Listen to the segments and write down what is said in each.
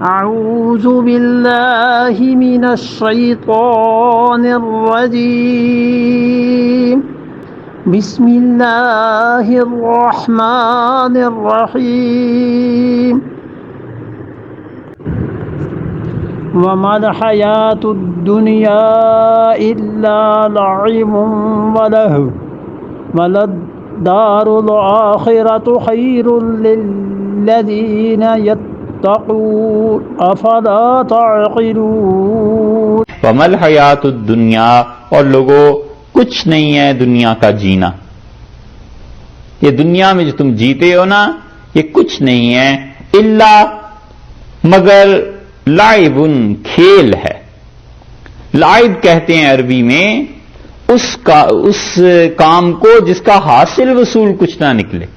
أعوذ بالله من الشيطان الرجيم بسم الله الرحمن الرحيم وما الحياة الدنيا إلا لعب ولهو وللدار الآخرة خير للذين يتقون أفلا تعقلون وما الحیات الدنیا، اور لوگوں کچھ نہیں ہے دنیا کا جینا. یہ دنیا میں جو تم جیتے ہو نا، یہ کچھ نہیں ہے الا مگر لعب، کھیل ہے. لعب کہتے ہیں عربی میں اس کام کو جس کا حاصل وصول کچھ نہ نکلے.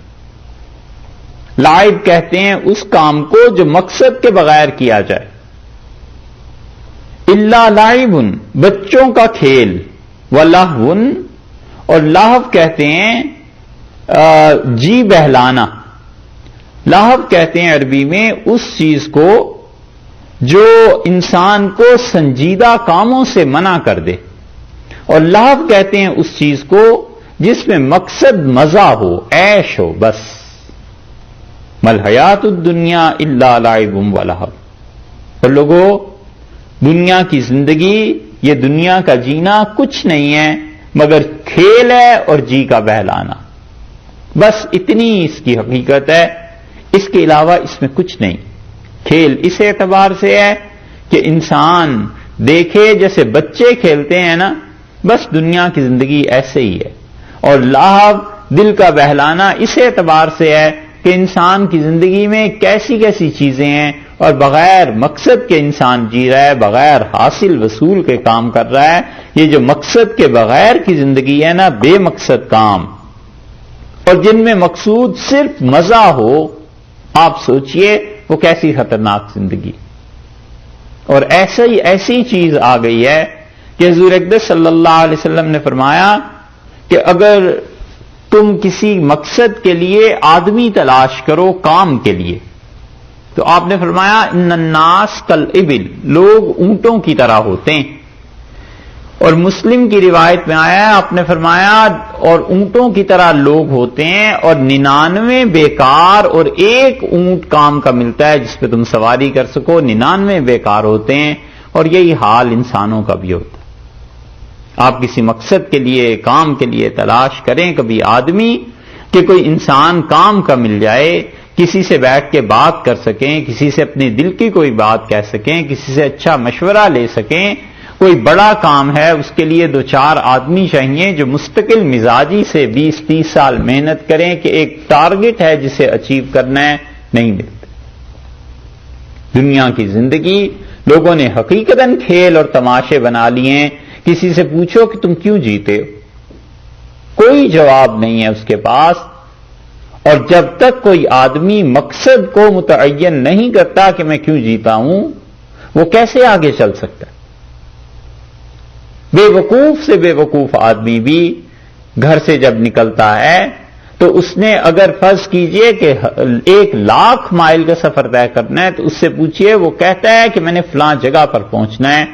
لعب کہتے ہیں اس کام کو جو مقصد کے بغیر کیا جائے. الا لعب، بچوں کا کھیل. ولہو، اور لہو کہتے ہیں جی بہلانا. لہو کہتے ہیں عربی میں اس چیز کو جو انسان کو سنجیدہ کاموں سے منع کر دے، اور لہو کہتے ہیں اس چیز کو جس میں مقصد مزہ ہو، عیش ہو بس. مل حیات الدنیا الا لعب ولہو. اور لوگوں، دنیا کی زندگی، یہ دنیا کا جینا کچھ نہیں ہے مگر کھیل ہے اور جی کا بہلانا. بس اتنی اس کی حقیقت ہے، اس کے علاوہ اس میں کچھ نہیں. کھیل اس اعتبار سے ہے کہ انسان دیکھے جیسے بچے کھیلتے ہیں نا، بس دنیا کی زندگی ایسے ہی ہے. اور لہو، دل کا بہلانا، اس اعتبار سے ہے کہ انسان کی زندگی میں کیسی کیسی چیزیں ہیں اور بغیر مقصد کے انسان جی رہا ہے، بغیر حاصل وصول کے کام کر رہا ہے. یہ جو مقصد کے بغیر کی زندگی ہے نا، بے مقصد کام، اور جن میں مقصود صرف مزہ ہو، آپ سوچئے وہ کیسی خطرناک زندگی. اور ایسی چیز آ گئی ہے کہ حضور اقدس صلی اللہ علیہ وسلم نے فرمایا کہ اگر تم کسی مقصد کے لیے آدمی تلاش کرو، کام کے لیے، تو آپ نے فرمایا ان الناس کالابل، لوگ اونٹوں کی طرح ہوتے ہیں. اور مسلم کی روایت میں آیا ہے، آپ نے فرمایا اور اونٹوں کی طرح لوگ ہوتے ہیں اور 99 بیکار اور ایک اونٹ کام کا ملتا ہے جس پہ تم سواری کر سکو. 99 بیکار ہوتے ہیں، اور یہی حال انسانوں کا بھی ہوتا ہے. آپ کسی مقصد کے لیے، کام کے لیے تلاش کریں کبھی آدمی کہ کوئی انسان کام کا مل جائے، کسی سے بیٹھ کے بات کر سکیں، کسی سے اپنے دل کی کوئی بات کہہ سکیں، کسی سے اچھا مشورہ لے سکیں. کوئی بڑا کام ہے، اس کے لیے 2-4 آدمی چاہیے جو مستقل مزاجی سے 20-30 سال محنت کریں کہ ایک ٹارگٹ ہے جسے اچیو کرنا ہے. نہیں ملتے. دنیا کی زندگی لوگوں نے حقیقتاً کھیل اور تماشے بنا لیے ہیں. کسی سے پوچھو کہ تم کیوں جیتے ہو، کوئی جواب نہیں ہے اس کے پاس. اور جب تک کوئی آدمی مقصد کو متعین نہیں کرتا کہ میں کیوں جیتا ہوں، وہ کیسے آگے چل سکتا ہے؟ بے وقوف سے بے وقوف آدمی بھی گھر سے جب نکلتا ہے تو اس نے اگر فرض کیجئے کہ 1,00,000 مائل کا سفر طے کرنا ہے، تو اس سے پوچھئے، وہ کہتا ہے کہ میں نے فلاں جگہ پر پہنچنا ہے.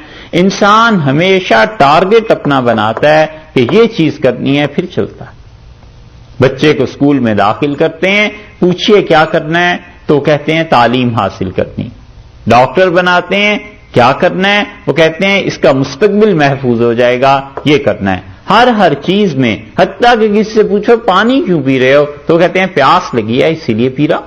انسان ہمیشہ ٹارگٹ اپنا بناتا ہے کہ یہ چیز کرنی ہے، پھر چلتا ہے. بچے کو اسکول میں داخل کرتے ہیں، پوچھئے کیا کرنا ہے تو کہتے ہیں تعلیم حاصل کرنی. ڈاکٹر بناتے ہیں، کیا کرنا ہے؟ وہ کہتے ہیں اس کا مستقبل محفوظ ہو جائے گا، یہ کرنا ہے. ہر چیز میں، حتیٰ کہ کسی سے پوچھو پانی کیوں پی رہے ہو تو کہتے ہیں پیاس لگی ہے اسی لیے پی رہا.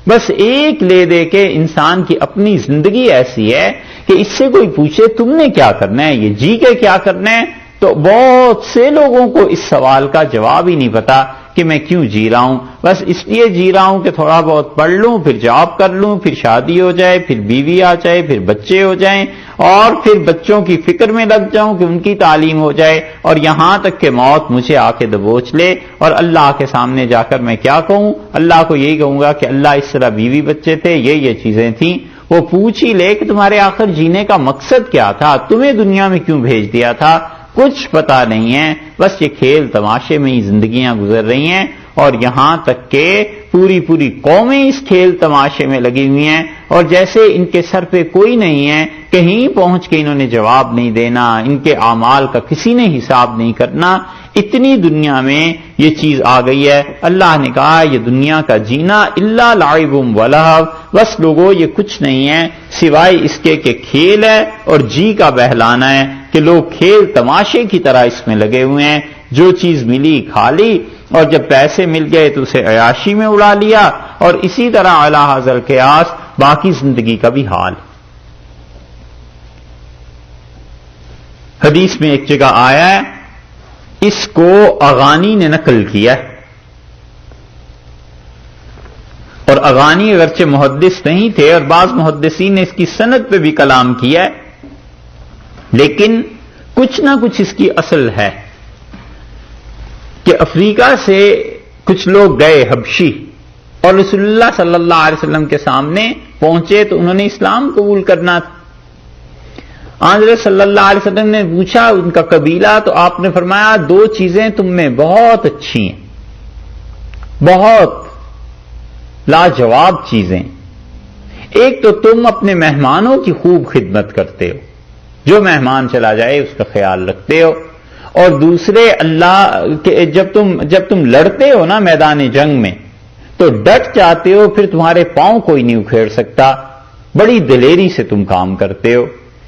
بس ایک لے دے کے انسان کی اپنی زندگی ایسی ہے کہ اس سے کوئی پوچھے تم نے کیا کرنا ہے، یہ جی کے کیا کرنا ہے، تو بہت سے لوگوں کو اس سوال کا جواب ہی نہیں پتا کہ میں کیوں جی رہا ہوں. بس اس لیے جی رہا ہوں کہ تھوڑا بہت پڑھ لوں، پھر جاب کر لوں، پھر شادی ہو جائے، پھر بیوی آ جائے، پھر بچے ہو جائیں، اور پھر بچوں کی فکر میں لگ جاؤں کہ ان کی تعلیم ہو جائے، اور یہاں تک کہ موت مجھے آ کے دبوچ لے. اور اللہ کے سامنے جا کر میں کیا کہوں؟ اللہ کو یہی کہوں گا کہ اللہ اس طرح بیوی بچے تھے، یہ چیزیں تھیں. وہ پوچھ ہی لے کہ تمہارے آخر جینے کا مقصد کیا تھا، تمہیں دنیا میں کیوں بھیج دیا تھا. کچھ پتا نہیں ہے، بس یہ کھیل تماشے میں ہی زندگیاں گزر رہی ہیں. اور یہاں تک کہ پوری پوری قومیں اس کھیل تماشے میں لگی ہوئی ہیں، اور جیسے ان کے سر پہ کوئی نہیں ہے، کہیں پہنچ کے انہوں نے جواب نہیں دینا، ان کے اعمال کا کسی نے حساب نہیں کرنا، اتنی دنیا میں یہ چیز آ گئی ہے۔ اللہ نے کہا یہ دنیا کا جینا الا لعب و لہو، بس لوگوں یہ کچھ نہیں ہے سوائے اس کے کہ کھیل ہے اور جی کا بہلانا ہے، کہ لوگ کھیل تماشے کی طرح اس میں لگے ہوئے ہیں، جو چیز ملی کھا لی، اور جب پیسے مل گئے تو اسے عیاشی میں اڑا لیا، اور اسی طرح اعلی حاضر قیاس باقی زندگی کا بھی حال۔ حدیث میں ایک جگہ آیا ہے، اس کو اغانی نے نقل کیا، اور اغانی اگرچہ محدث نہیں تھے، اور بعض محدثین نے اس کی سند پہ بھی کلام کیا ہے، لیکن کچھ نہ کچھ اس کی اصل ہے کہ افریقہ سے کچھ لوگ گئے حبشی، اور رسول اللہ صلی اللہ علیہ وسلم کے سامنے پہنچے تو انہوں نے اسلام قبول کرنا تھا۔ حضرت صلی اللہ علیہ وسلم نے پوچھا ان کا قبیلہ، تو آپ نے فرمایا دو چیزیں تم میں بہت اچھی ہیں، بہت لاجواب چیزیں، ایک تو تم اپنے مہمانوں کی خوب خدمت کرتے ہو، جو مہمان چلا جائے اس کا خیال رکھتے ہو، اور دوسرے اللہ کے جب تم لڑتے ہو نا میدان جنگ میں تو ڈٹ جاتے ہو، پھر تمہارے پاؤں کوئی نہیں اکھیڑ سکتا، بڑی دلیری سے تم کام کرتے ہو۔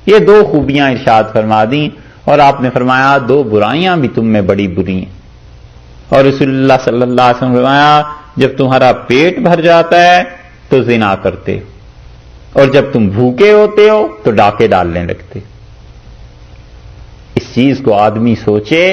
یہ دو خوبیاں ارشاد فرما دیں، اور آپ نے فرمایا دو برائیاں بھی تم میں بڑی بری ہیں، اور رسول اللہ صلی اللہ علیہ وسلم نے فرمایا جب تمہارا پیٹ بھر جاتا ہے تو زنا کرتے ہو، اور جب تم بھوکے ہوتے ہو تو ڈاکے ڈالنے لگتے ہو۔ اس چیز کو آدمی سوچے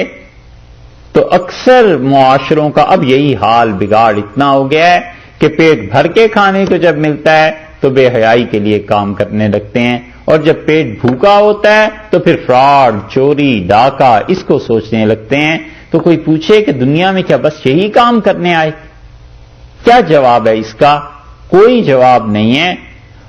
تو اکثر معاشروں کا اب یہی حال بگاڑ اتنا ہو گیا ہے کہ پیٹ بھر کے کھانے کو جب ملتا ہے تو بے حیائی کے لیے کام کرنے لگتے ہیں، اور جب پیٹ بھوکا ہوتا ہے تو پھر فراڈ، چوری، ڈاکہ اس کو سوچنے لگتے ہیں۔ تو کوئی پوچھے کہ دنیا میں کیا بس یہی کام کرنے آئے؟ کیا جواب ہے اس کا؟ کوئی جواب نہیں ہے۔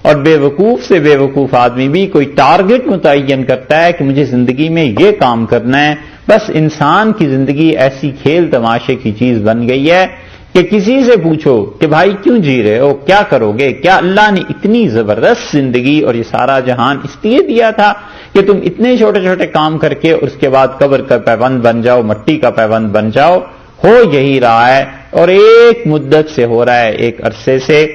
اور بے وقوف سے بے وقوف آدمی بھی کوئی ٹارگٹ متعین کرتا ہے کہ مجھے زندگی میں یہ کام کرنا ہے۔ بس انسان کی زندگی ایسی کھیل تماشے کی چیز بن گئی ہے کہ کسی سے پوچھو کہ بھائی کیوں جی رہے ہو، کیا کرو گے؟ کیا اللہ نے اتنی زبردست زندگی اور یہ سارا جہان اس لیے دیا تھا کہ تم اتنے چھوٹے چھوٹے کام کر کے اس کے بعد قبر کا پیوند بن جاؤ، مٹی کا پیوند بن جاؤ؟ ہو یہی رہا ہے، اور ایک مدت سے ہو رہا ہے، ایک عرصے سے،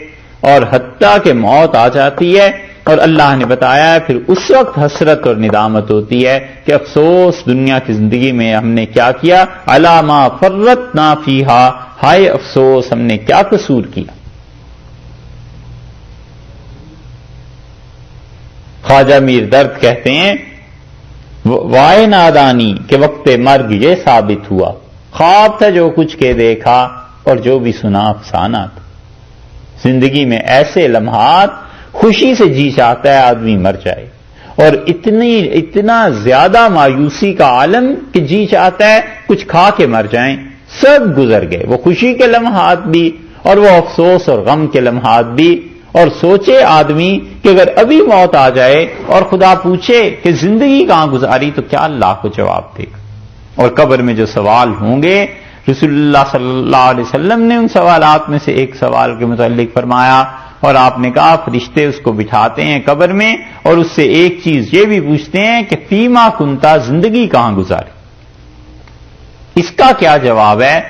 اور حتیٰ کہ موت آ جاتی ہے، اور اللہ نے بتایا ہے پھر اس وقت حسرت اور ندامت ہوتی ہے کہ افسوس دنیا کی زندگی میں ہم نے کیا کیا، علی ما فرطنا فیہا، ہائے افسوس ہم نے کیا قصور کیا۔ خواجہ میر درد کہتے ہیں وائے نادانی کہ وقت مرگ یہ ثابت ہوا، خواب تھا جو کچھ کے دیکھا اور جو بھی سنا افسانہ تھا۔ زندگی میں ایسے لمحات خوشی سے جی چاہتا ہے آدمی مر جائے، اور اتنا زیادہ مایوسی کا عالم کہ جی چاہتا ہے کچھ کھا کے مر جائیں۔ سب گزر گئے، وہ خوشی کے لمحات بھی اور وہ افسوس اور غم کے لمحات بھی۔ اور سوچے آدمی کہ اگر ابھی موت آ جائے اور خدا پوچھے کہ زندگی کہاں گزاری تو کیا اللہ کو جواب دے گا؟ اور قبر میں جو سوال ہوں گے، رسول اللہ صلی اللہ علیہ وسلم نے ان سوالات میں سے ایک سوال کے متعلق فرمایا، اور آپ نے کہا فرشتے اس کو بٹھاتے ہیں قبر میں اور اس سے ایک چیز یہ بھی پوچھتے ہیں کہ فیما کنتا، زندگی کہاں گزاری؟ اس کا کیا جواب ہے؟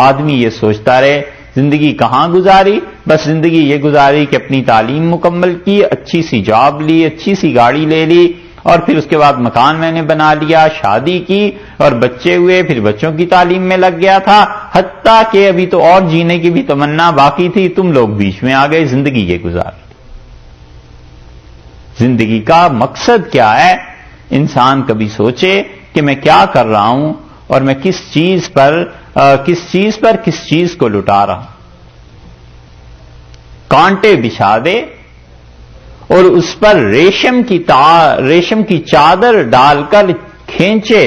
آدمی یہ سوچتا رہے زندگی کہاں گزاری؟ بس زندگی یہ گزاری کہ اپنی تعلیم مکمل کی، اچھی سی جاب لی، اچھی سی گاڑی لے لی، اور پھر اس کے بعد مکان میں نے بنا لیا، شادی کی اور بچے ہوئے، پھر بچوں کی تعلیم میں لگ گیا تھا، حتیٰ کہ ابھی تو اور جینے کی بھی تمنا باقی تھی، تم لوگ بیچ میں آ گئے، زندگی یہ گزار۔ زندگی کا مقصد کیا ہے؟ انسان کبھی سوچے کہ میں کیا کر رہا ہوں اور میں کس چیز پر کس چیز کو لٹا رہا ہوں۔ کانٹے بچھا دے اور اس پر ریشم کی چادر ڈال کر کھینچے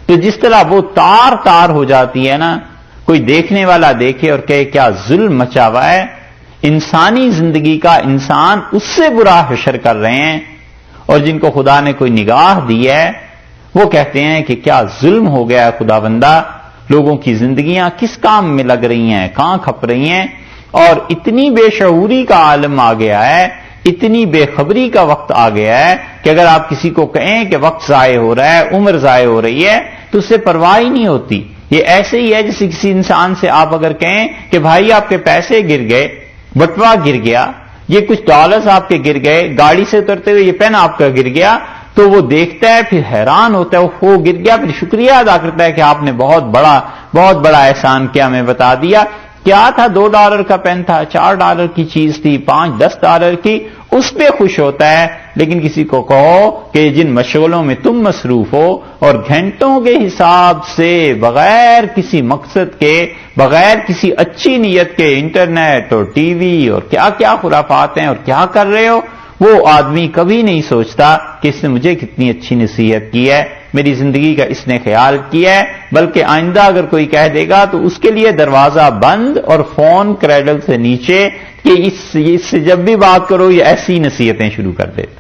تو جس طرح وہ تار تار ہو جاتی ہے نا، کوئی دیکھنے والا دیکھے اور کہے کیا ظلم مچا ہوا ہے۔ انسانی زندگی کا انسان اس سے برا حشر کر رہے ہیں، اور جن کو خدا نے کوئی نگاہ دی ہے وہ کہتے ہیں کہ کیا ظلم ہو گیا ہے خدا بندہ، لوگوں کی زندگیاں کس کام میں لگ رہی ہیں، کہاں کھپ رہی ہیں، اور اتنی بے شعوری کا عالم آ گیا ہے، اتنی بے خبری کا وقت آ گیا ہے کہ اگر آپ کسی کو کہیں کہ وقت ضائع ہو رہا ہے، عمر ضائع ہو رہی ہے، تو اس سے پرواہ ہی نہیں ہوتی۔ یہ ایسے ہی ہے جیسے کسی انسان سے آپ اگر کہیں کہ بھائی آپ کے پیسے گر گئے، بٹوا گر گیا، یہ کچھ ڈالرز آپ کے گر گئے، گاڑی سے اترتے ہوئے یہ پین آپ کا گر گیا، تو وہ دیکھتا ہے، پھر حیران ہوتا ہے، وہ گر گیا، پھر شکریہ ادا کرتا ہے کہ آپ نے بہت بڑا احسان کیا، میں بتا دیا کیا تھا، $2 کا پین تھا، $4 کی چیز تھی، $5-10 کی، اس پہ خوش ہوتا ہے۔ لیکن کسی کو کہو کہ جن مشغلوں میں تم مصروف ہو اور گھنٹوں کے حساب سے بغیر کسی مقصد کے، بغیر کسی اچھی نیت کے انٹرنیٹ اور ٹی وی اور کیا کیا خرافات ہیں اور کیا کر رہے ہو، وہ آدمی کبھی نہیں سوچتا کہ اس نے مجھے کتنی اچھی نصیحت کی ہے، میری زندگی کا اس نے خیال کیا ہے، بلکہ آئندہ اگر کوئی کہہ دے گا تو اس کے لیے دروازہ بند اور فون کریڈل سے نیچے کہ اس سے جب بھی بات کرو یہ ایسی نصیحتیں شروع کر دیتے۔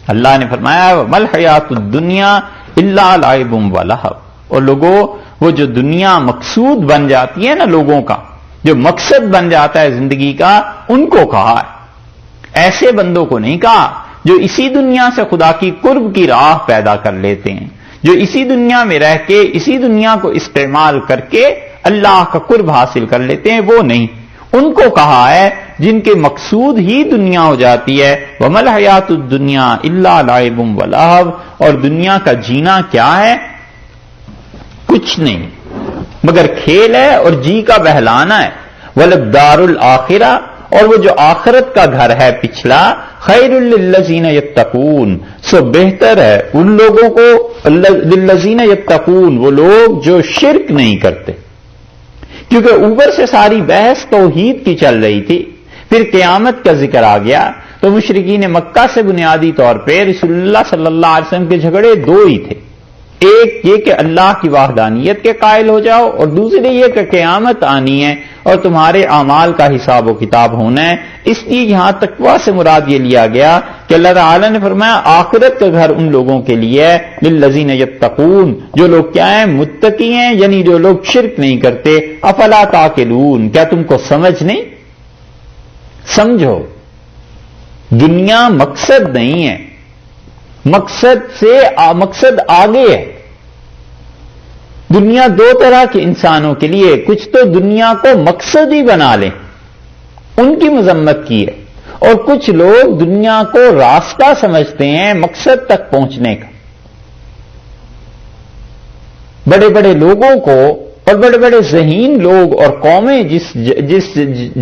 اللہ نے فرمایا مل حیات الدنیا الا لعب و لہو، اور لوگوں وہ جو دنیا مقصود بن جاتی ہے نا، لوگوں کا جو مقصد بن جاتا ہے زندگی کا، ان کو کہا ہے، ایسے بندوں کو نہیں کہا جو اسی دنیا سے خدا کی قرب کی راہ پیدا کر لیتے ہیں، جو اسی دنیا میں رہ کے اسی دنیا کو استعمال کر کے اللہ کا قرب حاصل کر لیتے ہیں، وہ نہیں، ان کو کہا ہے جن کے مقصود ہی دنیا ہو جاتی ہے۔ وَمَا الْحَيَاةُ الدُّنْيَا إِلَّا لَعِبٌ وَلَهْوٌ، اور دنیا کا جینا کیا ہے؟ کچھ نہیں مگر کھیل ہے اور جی کا بہلانا ہے۔ وَلَلدَّارُ الْآخِرَةُ، اور وہ جو آخرت کا گھر ہے پچھلا، خَيْرٌ لِلَّذِينَ يَتَّقُونَ، سو بہتر ہے ان لوگوں کو، لِلَّذِينَ يَتَّقُونَ، وہ لوگ جو شرک نہیں کرتے، کیونکہ اوپر سے ساری بحث توحید کی چل رہی تھی، پھر قیامت کا ذکر آ گیا، تو مشرکین مکہ سے بنیادی طور پہ رسول اللہ صلی اللہ علیہ وسلم کے جھگڑے دو ہی تھے، ایک یہ کہ اللہ کی وحدانیت کے قائل ہو جاؤ، اور دوسرے یہ کہ قیامت آنی ہے اور تمہارے اعمال کا حساب و کتاب ہونا ہے۔ اس لیے یہاں تقویٰ سے مراد یہ لیا گیا کہ اللہ تعالیٰ نے فرمایا آخرت کا گھر ان لوگوں کے لیے ہے، للذین یتقون، جو لوگ کیا ہیں؟ متقی ہیں، یعنی جو لوگ شرک نہیں کرتے۔ افلا تعقلون، کیا تم کو سمجھ نہیں؟ سمجھو، دنیا مقصد نہیں ہے، مقصد آگے ہے۔ دنیا دو طرح کے انسانوں کے لیے، کچھ تو دنیا کو مقصد ہی بنا لیں، ان کی مذمت کی ہے، اور کچھ لوگ دنیا کو راستہ سمجھتے ہیں مقصد تک پہنچنے کا۔ بڑے بڑے لوگوں کو اور بڑے بڑے ذہین لوگ اور قومیں جس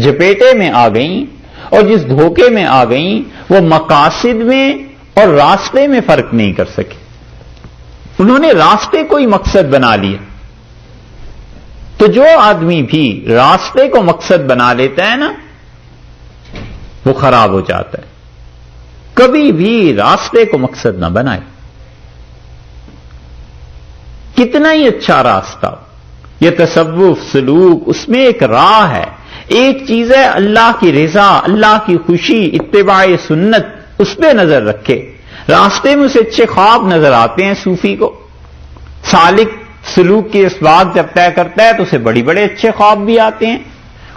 جپیٹے میں آ گئیں اور جس دھوکے میں آ گئیں، وہ مقاصد میں اور راستے میں فرق نہیں کر سکے، انہوں نے راستے کو ہی مقصد بنا لیا۔ تو جو آدمی بھی راستے کو مقصد بنا لیتا ہے نا، وہ خراب ہو جاتا ہے۔ کبھی بھی راستے کو مقصد نہ بنائے، کتنا ہی اچھا راستہ ہو، یہ تصوف سلوک، اس میں ایک راہ ہے، ایک چیز ہے اللہ کی رضا، اللہ کی خوشی، اتباع سنت، اس پہ نظر رکھے۔ راستے میں اسے اچھے خواب نظر آتے ہیں صوفی کو، سالک سلوک کے اسباق جب طے کرتا ہے تو اسے بڑے اچھے خواب بھی آتے ہیں،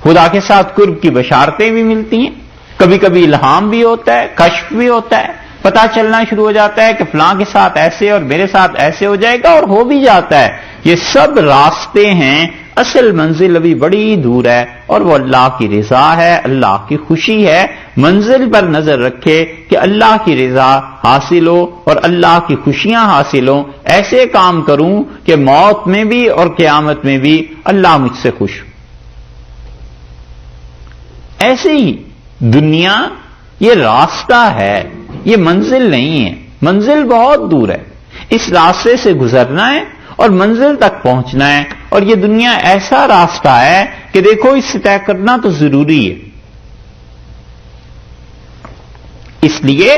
خدا کے ساتھ قرب کی بشارتیں بھی ملتی ہیں، کبھی کبھی الہام بھی ہوتا ہے، کشف بھی ہوتا ہے، پتہ چلنا شروع ہو جاتا ہے کہ فلاں کے ساتھ ایسے اور میرے ساتھ ایسے ہو جائے گا، اور ہو بھی جاتا ہے۔ یہ سب راستے ہیں، اصل منزل ابھی بڑی دور ہے، اور وہ اللہ کی رضا ہے، اللہ کی خوشی ہے۔ منزل پر نظر رکھے کہ اللہ کی رضا حاصل ہو اور اللہ کی خوشیاں حاصل ہوں، ایسے کام کروں کہ موت میں بھی اور قیامت میں بھی اللہ مجھ سے خوش ہو۔ ایسے ہی دنیا یہ راستہ ہے، یہ منزل نہیں ہے، منزل بہت دور ہے، اس راستے سے گزرنا ہے اور منزل تک پہنچنا ہے، اور یہ دنیا ایسا راستہ ہے کہ دیکھو اس سے طے کرنا تو ضروری ہے۔ اس لیے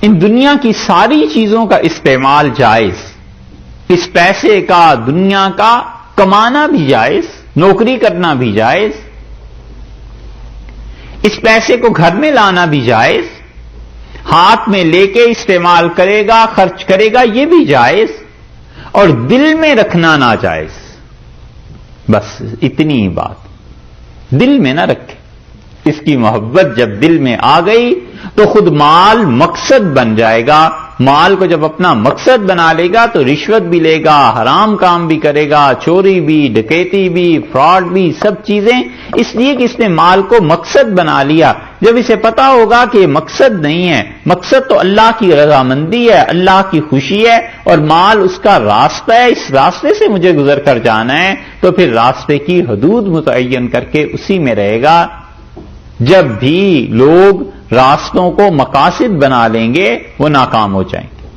ان دنیا کی ساری چیزوں کا استعمال جائز، اس پیسے کا، دنیا کا کمانا بھی جائز، نوکری کرنا بھی جائز، اس پیسے کو گھر میں لانا بھی جائز، ہاتھ میں لے کے استعمال کرے گا، خرچ کرے گا، یہ بھی جائز، اور دل میں رکھنا ناجائز. بس اتنی ہی بات، دل میں نہ رکھے. اس کی محبت جب دل میں آ گئی تو خود مال مقصد بن جائے گا. مال کو جب اپنا مقصد بنا لے گا تو رشوت بھی لے گا، حرام کام بھی کرے گا، چوری بھی، ڈکیتی بھی، فراڈ بھی، سب چیزیں اس لیے کہ اس نے مال کو مقصد بنا لیا. جب اسے پتا ہوگا کہ یہ مقصد نہیں ہے، مقصد تو اللہ کی رضامندی ہے، اللہ کی خوشی ہے، اور مال اس کا راستہ ہے، اس راستے سے مجھے گزر کر جانا ہے، تو پھر راستے کی حدود متعین کر کے اسی میں رہے گا. جب بھی لوگ راستوں کو مقاصد بنا لیں گے وہ ناکام ہو جائیں گے.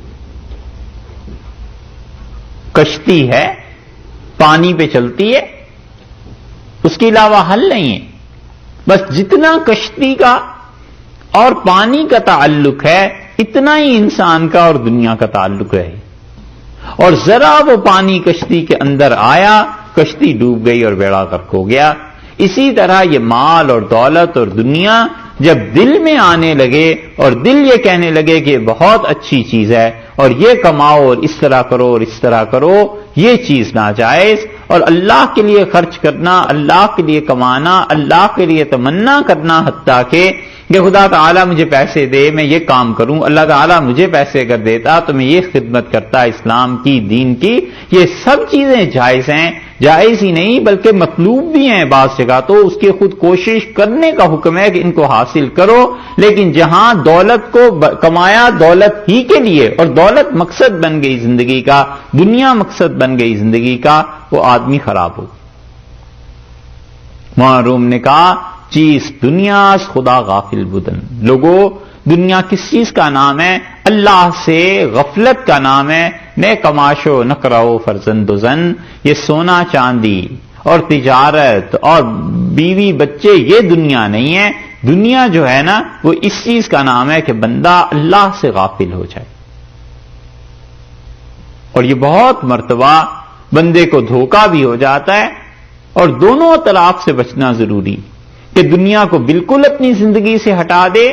کشتی ہے، پانی پہ چلتی ہے، اس کے علاوہ حل نہیں ہے. بس جتنا کشتی کا اور پانی کا تعلق ہے اتنا ہی انسان کا اور دنیا کا تعلق رہے. اور ذرا وہ پانی کشتی کے اندر آیا، کشتی ڈوب گئی اور بیڑا غرق ہو گیا. اسی طرح یہ مال اور دولت اور دنیا جب دل میں آنے لگے اور دل یہ کہنے لگے کہ بہت اچھی چیز ہے اور یہ کماؤ اور اس طرح کرو اور اس طرح کرو، یہ چیز ناجائز. اور اللہ کے لیے خرچ کرنا، اللہ کے لیے کمانا، اللہ کے لیے تمنا کرنا، حتیٰ کہ خدا تعالیٰ مجھے پیسے دے میں یہ کام کروں، اللہ تعالیٰ مجھے پیسے اگر دیتا تو میں یہ خدمت کرتا اسلام کی، دین کی، یہ سب چیزیں جائز ہیں. جائز ہی نہیں بلکہ مطلوب بھی ہیں بعض جگہ، تو اس کی خود کوشش کرنے کا حکم ہے کہ ان کو حاصل کرو. لیکن جہاں دولت کو کمایا دولت ہی کے لیے اور دولت مقصد بن گئی زندگی کا، دنیا مقصد بن گئی زندگی کا، وہ آدمی خراب ہو. مولانا روم نے کہا چیز دنیا خدا غافل بدن. لوگوں، دنیا کس چیز کا نام ہے؟ اللہ سے غفلت کا نام ہے. نہ کماشو نہ کراؤ فرزند و زن، یہ سونا چاندی اور تجارت اور بیوی بچے یہ دنیا نہیں ہے. دنیا جو ہے نا وہ اس چیز کا نام ہے کہ بندہ اللہ سے غافل ہو جائے. اور یہ بہت مرتبہ بندے کو دھوکہ بھی ہو جاتا ہے، اور دونوں طرف سے بچنا ضروری کہ دنیا کو بالکل اپنی زندگی سے ہٹا دے،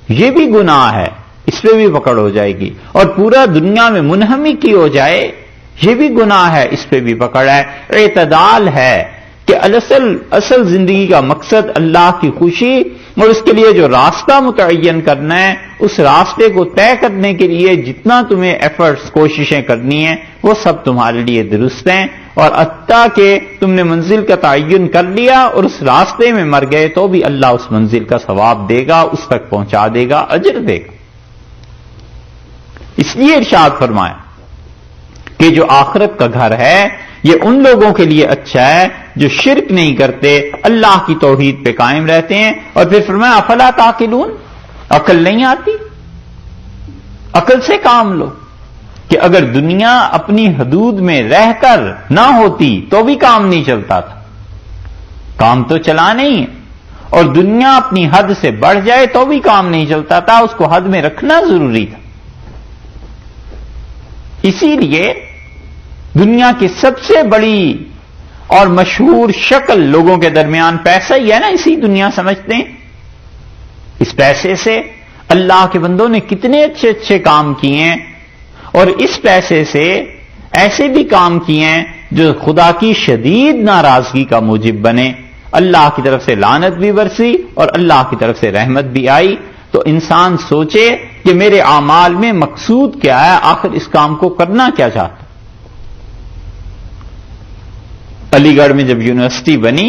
یہ بھی گناہ ہے، اس پہ بھی پکڑ ہو جائے گی. اور پورا دنیا میں منہمک ہی ہو جائے، یہ بھی گناہ ہے، اس پہ بھی پکڑ ہے. اعتدال ہے کہ اصل زندگی کا مقصد اللہ کی خوشی، اور اس کے لیے جو راستہ متعین کرنا ہے، اس راستے کو طے کرنے کے لیے جتنا تمہیں ایفرٹس، کوششیں کرنی ہیں، وہ سب تمہارے لیے درست ہیں. اور حتیٰ کہ تم نے منزل کا تعین کر لیا اور اس راستے میں مر گئے تو بھی اللہ اس منزل کا ثواب دے گا، اس تک پہنچا دے گا، اجر دے گا. اس لیے ارشاد فرمایا کہ جو آخرت کا گھر ہے یہ ان لوگوں کے لیے اچھا ہے جو شرک نہیں کرتے، اللہ کی توحید پہ قائم رہتے ہیں. اور پھر فرمایا افلا تعقلون، عقل نہیں آتی؟ عقل سے کام لو کہ اگر دنیا اپنی حدود میں رہ کر نہ ہوتی تو بھی کام نہیں چلتا تھا. کام تو چلانا ہی ہے، اور دنیا اپنی حد سے بڑھ جائے تو بھی کام نہیں چلتا تھا، اس کو حد میں رکھنا ضروری تھا. اسی لیے دنیا کی سب سے بڑی اور مشہور شکل لوگوں کے درمیان پیسہ ہی ہے نا، اسی دنیا سمجھتے ہیں. اس پیسے سے اللہ کے بندوں نے کتنے اچھے اچھے کام کیے ہیں، اور اس پیسے سے ایسے بھی کام کیے ہیں جو خدا کی شدید ناراضگی کا موجب بنے. اللہ کی طرف سے لعنت بھی برسی اور اللہ کی طرف سے رحمت بھی آئی. تو انسان سوچے کہ میرے اعمال میں مقصود کیا ہے، آخر اس کام کو کرنا کیا چاہتا. علی گڑھ میں جب یونیورسٹی بنی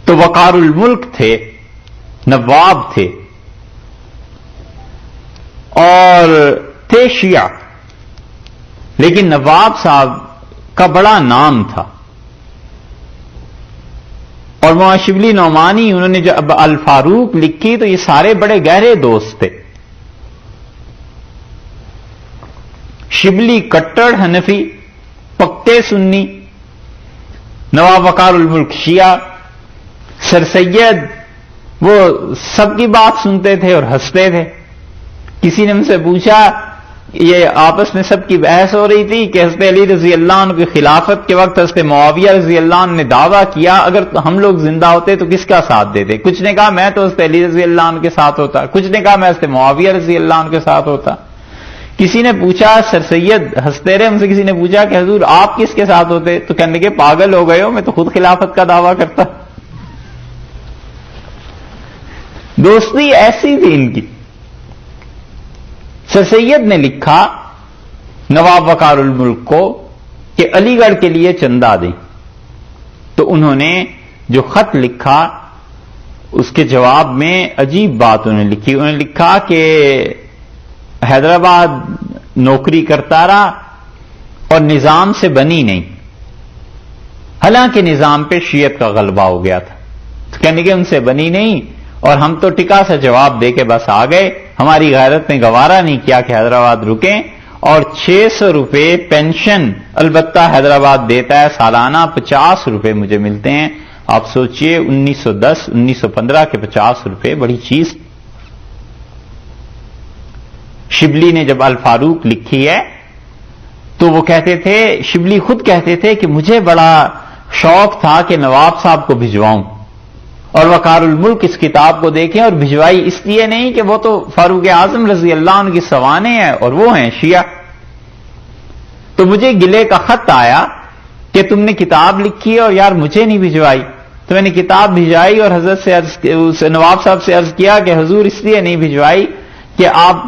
تو وقار الملک تھے، نواب تھے اور تھے شیعہ، لیکن نواب صاحب کا بڑا نام تھا. اور وہاں شبلی نعمانی انہوں نے جب الفاروق لکھی تو یہ سارے بڑے گہرے دوست تھے. شبلی کٹڑ حنفی، پکے سنی، نواب وقار الملک شیعہ، سر سید وہ سب کی بات سنتے تھے اور ہنستے تھے. کسی نے ان سے پوچھا، یہ آپس میں سب کی بحث ہو رہی تھی کہ حضرت علی رضی اللہ عنہ کی خلافت کے وقت حضرت معاویہ رضی اللہ عنہ نے دعویٰ کیا اگر ہم لوگ زندہ ہوتے تو کس کا ساتھ دیتے. کچھ نے کہا میں تو حضرت علی رضی اللہ عنہ کے ساتھ ہوتا، کچھ نے کہا میں حضرت معاویہ رضی اللہ عنہ کے ساتھ ہوتا. کسی نے پوچھا، سر سید ہنستے رہے، ہم سے کسی نے پوچھا کہ حضور آپ کس کے ساتھ ہوتے؟ تو کہنے لگے پاگل ہو گئے ہو، میں تو خود خلافت کا دعویٰ کرتا۔ دوستی ایسی تھی ان کی۔ سر سید نے لکھا نواب وقار الملک کو کہ علی گڑھ کے لیے چندہ دیں، تو انہوں نے جو خط لکھا اس کے جواب میں عجیب بات انہوں نے لکھی۔ انہوں نے لکھا کہ حیدرآباد نوکری کرتا رہا اور نظام سے بنی نہیں، حالانکہ نظام پہ شیعت کا غلبہ ہو گیا تھا، تو کہنے کہ ان سے بنی نہیں، اور ہم تو ٹکا سا جواب دے کے بس آ گئے، ہماری غیرت نے گوارا نہیں کیا کہ حیدرآباد رکیں، اور 600 روپے پینشن البتہ حیدرآباد دیتا ہے سالانہ، 50 روپے مجھے ملتے ہیں۔ آپ سوچئے 1910-1915 کے 50 روپے بڑی چیز۔ شبلی نے جب الفاروق لکھی ہے تو وہ کہتے تھے، شبلی خود کہتے تھے کہ مجھے بڑا شوق تھا کہ نواب صاحب کو بھجواؤں، اور وقار الملک اس کتاب کو دیکھیں، اور بھجوائی اس لیے نہیں کہ وہ تو فاروق اعظم رضی اللہ عنہ کی سوانے ہیں اور وہ ہیں شیعہ۔ تو مجھے گلے کا خط آیا کہ تم نے کتاب لکھی اور یار مجھے نہیں بھجوائی، تو میں نے کتاب بھجوائی اور حضرت سے نواب صاحب سے عرض کیا کہ حضور اس لیے نہیں بھجوائی کہ آپ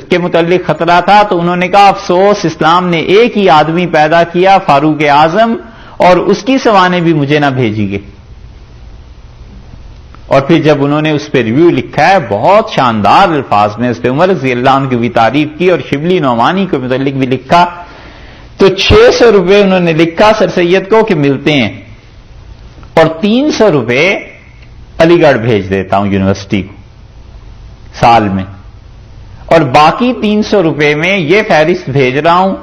کے متعلق خطرہ تھا، تو انہوں نے کہا افسوس اسلام نے ایک ہی آدمی پیدا کیا فاروق اعظم، اور اس کی سوانے بھی مجھے نہ بھیجی گئی۔ اور پھر جب انہوں نے اس پہ ریویو لکھا ہے بہت شاندار الفاظ میں، اس پہ عمر رضی اللہ عنہ کی بھی تعریف کی اور شبلی نعمانی کے متعلق بھی لکھا، تو 600 روپے انہوں نے لکھا سر سید کو کہ ملتے ہیں، اور 300 روپے علی گڑھ بھیج دیتا ہوں یونیورسٹی کو سال میں، اور باقی 300 روپے میں یہ فہرست بھیج رہا ہوں،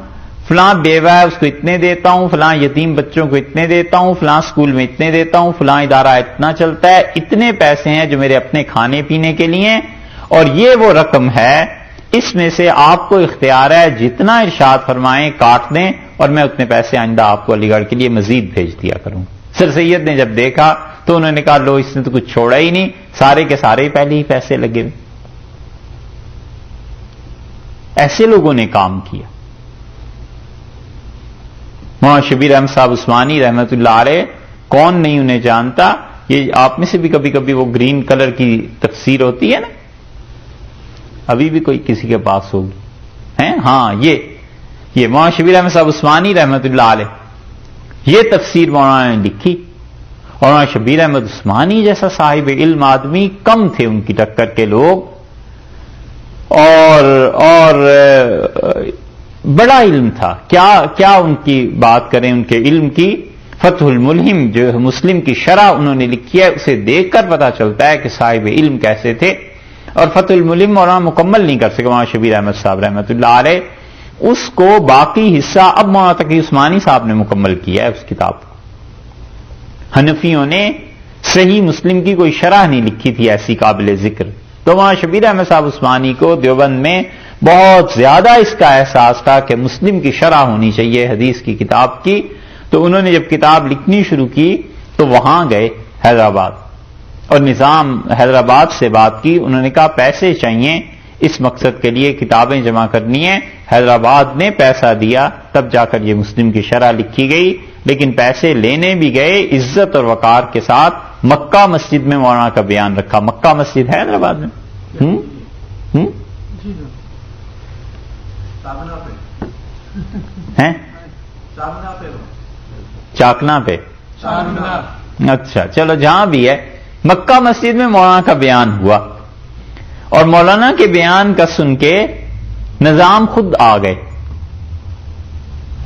فلاں بیوہ ہے اس کو اتنے دیتا ہوں، فلاں یتیم بچوں کو اتنے دیتا ہوں، فلاں سکول میں اتنے دیتا ہوں، فلاں ادارہ اتنا چلتا ہے، اتنے پیسے ہیں جو میرے اپنے کھانے پینے کے لیے ہیں، اور یہ وہ رقم ہے، اس میں سے آپ کو اختیار ہے جتنا ارشاد فرمائیں کاٹ دیں، اور میں اتنے پیسے آئندہ آپ کو علی گڑھ کے لیے مزید بھیج دیا کروں۔ سر سید نے جب دیکھا تو انہوں نے کہا لو اس نے تو کچھ چھوڑا ہی نہیں، سارے کے سارے پہلے ہی پیسے لگے ہوئے۔ ایسے لوگوں نے کام کیا۔ مولانا شبیر احمد صاحب عثمانی رحمت اللہ علیہ، کون نہیں انہیں جانتا، یہ آپ میں سے بھی کبھی کبھی وہ گرین کلر کی تفسیر ہوتی ہے نا، ابھی بھی کوئی کسی کے پاس ہوگی ہیں، ہاں یہ مولانا شبیر احمد صاحب عثمانی رحمت اللہ علیہ، یہ تفسیر مولانا نے لکھی، اور مولانا شبیر احمد عثمانی جیسا صاحب علم آدمی کم تھے ان کی ٹکر کے لوگ، اور بڑا علم تھا، کیا ان کی بات کریں ان کے علم کی۔ فتح الملہم جو مسلم کی شرح انہوں نے لکھی ہے، اسے دیکھ کر پتا چلتا ہے کہ صاحب علم کیسے تھے، اور فتح الملہم مولانا مکمل نہیں کر سکے مولانا شبیر احمد صاحب رحمۃ اللہ علیہ، اس کو باقی حصہ اب مولانا تقی عثمانی صاحب نے مکمل کیا ہے اس کتاب کو۔ حنفیوں نے صحیح مسلم کی کوئی شرح نہیں لکھی تھی ایسی قابل ذکر، تو مولانا شبیر احمد صاحب عثمانی کو دیوبند میں بہت زیادہ اس کا احساس تھا کہ مسلم کی شرح ہونی چاہیے حدیث کی کتاب کی، تو انہوں نے جب کتاب لکھنی شروع کی تو وہاں گئے حیدرآباد، اور نظام حیدرآباد سے بات کی، انہوں نے کہا پیسے چاہیے اس مقصد کے لیے، کتابیں جمع کرنی ہیں، حیدرآباد نے پیسہ دیا تب جا کر یہ مسلم کی شرح لکھی گئی، لیکن پیسے لینے بھی گئے عزت اور وقار کے ساتھ۔ مکہ مسجد میں مولانا کا بیان رکھا، مکہ مسجد ہے حیدرآباد میں، ہیں چاکنا پہ، اچھا چلو جہاں بھی ہے، مکہ مسجد میں مولانا کا بیان ہوا، اور مولانا کے بیان کا سن کے نظام خود آ گئے۔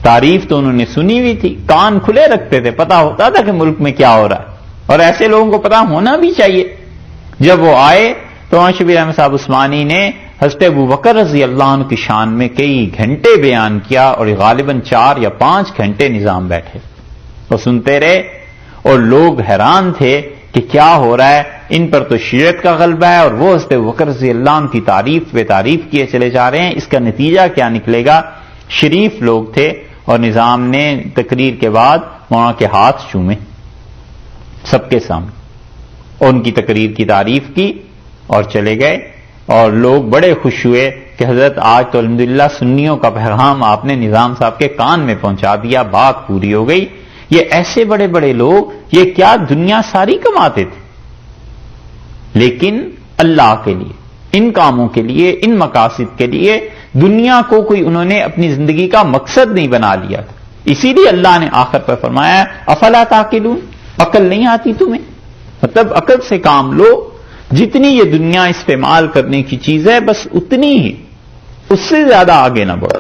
تعریف تو انہوں نے سنی ہوئی تھی، کان کھلے رکھتے تھے، پتا ہوتا تھا کہ ملک میں کیا ہو رہا ہے، اور ایسے لوگوں کو پتا ہونا بھی چاہیے۔ جب وہ آئے تو مولانا شبیر احمد صاحب عثمانی نے حضرت ابوبکر رضی اللہ عنہ کی شان میں کئی گھنٹے بیان کیا، اور غالباً 4 یا 5 گھنٹے نظام بیٹھے اور سنتے رہے، اور لوگ حیران تھے کہ کیا ہو رہا ہے، ان پر تو شیعت کا غلبہ ہے، اور وہ حضرت ابوبکر رضی اللہ عنہ کی تعریف پہ تعریف کیے چلے جا رہے ہیں، اس کا نتیجہ کیا نکلے گا۔ شریف لوگ تھے، اور نظام نے تقریر کے بعد مولانا کے ہاتھ چومے سب کے سامنے، اور ان کی تقریر کی تعریف کی اور چلے گئے، اور لوگ بڑے خوش ہوئے کہ حضرت آج تو الحمدللہ سنیوں کا پیغام آپ نے نظام صاحب کے کان میں پہنچا دیا، بات پوری ہو گئی. یہ ایسے بڑے بڑے لوگ یہ کیا دنیا ساری کماتے تھے، لیکن اللہ کے لیے، ان کاموں کے لیے، ان مقاصد کے لیے دنیا کو کوئی انہوں نے اپنی زندگی کا مقصد نہیں بنا لیا تھا. اسی لیے اللہ نے آخر پر فرمایا افلا تعقلون، عقل نہیں آتی تمہیں؟ مطلب عقل سے کام لو، جتنی یہ دنیا استعمال کرنے کی چیز ہے بس اتنی ہی، اس سے زیادہ آگے نہ بڑھو.